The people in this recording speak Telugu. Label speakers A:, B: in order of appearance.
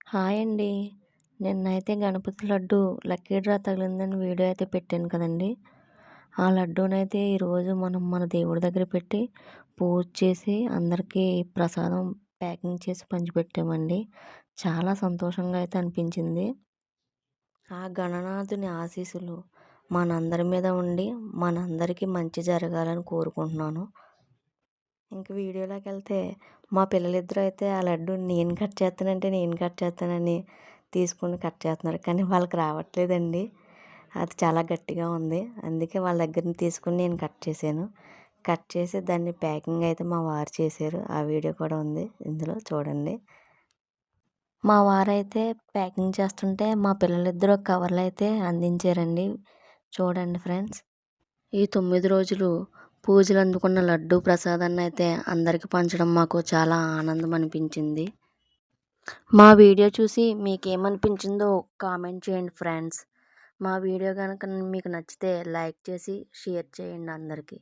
A: హాయ్ అండి. నిన్నైతే గణపతి లడ్డు లక్కీ డ్రా తగిలిందని వీడియో అయితే పెట్టాను కదండీ! ఆ లడ్డూనైతే ఈరోజు మనం మన దేవుడి దగ్గర పెట్టి పూజ చేసి అందరికీ ప్రసాదం ప్యాకింగ్ చేసి పంచిపెట్టామండి. చాలా సంతోషంగా అయితే అనిపించింది. ఆ గణనాథుని ఆశీస్సులు మనందరి మీద ఉండి మనందరికీ మంచి జరగాలని కోరుకుంటున్నాను. ఇంక వీడియోలోకెళ్తే మా పిల్లలిద్దరూ అయితే ఆ లడ్డు నేను కట్ చేస్తానంటే నేను కట్ చేస్తానని తీసుకొని కట్ చేస్తున్నారు. కానీ వాళ్ళకి రావట్లేదండి. అది చాలా గట్టిగా ఉంది. అందుకే వాళ్ళ దగ్గర నుంచి తీసుకొని నేను కట్ చేశాను. కట్ చేసి దాన్ని ప్యాకింగ్ అయితే మా వారు చేశారు. ఆ వీడియో కూడా ఉంది ఇందులో చూడండి. మా వారైతే ప్యాకింగ్ చేస్తుంటే మా పిల్లలిద్దరూ కవర్లు అయితే అందించారండి. చూడండి ఫ్రెండ్స్. ఈ 9 రోజులు పూజలు అందుకున్న లడ్డు ప్రసాదాన్ని అయితే అందరికి పంచడం మాకు చాలా ఆనందం అనిపించింది. మా వీడియో చూసి మీకేమనిపించిందో కామెంట్ చేయండి ఫ్రెండ్స్. మా వీడియో కనుక మీకు నచ్చితే లైక్ చేసి షేర్ చేయండి అందరికీ.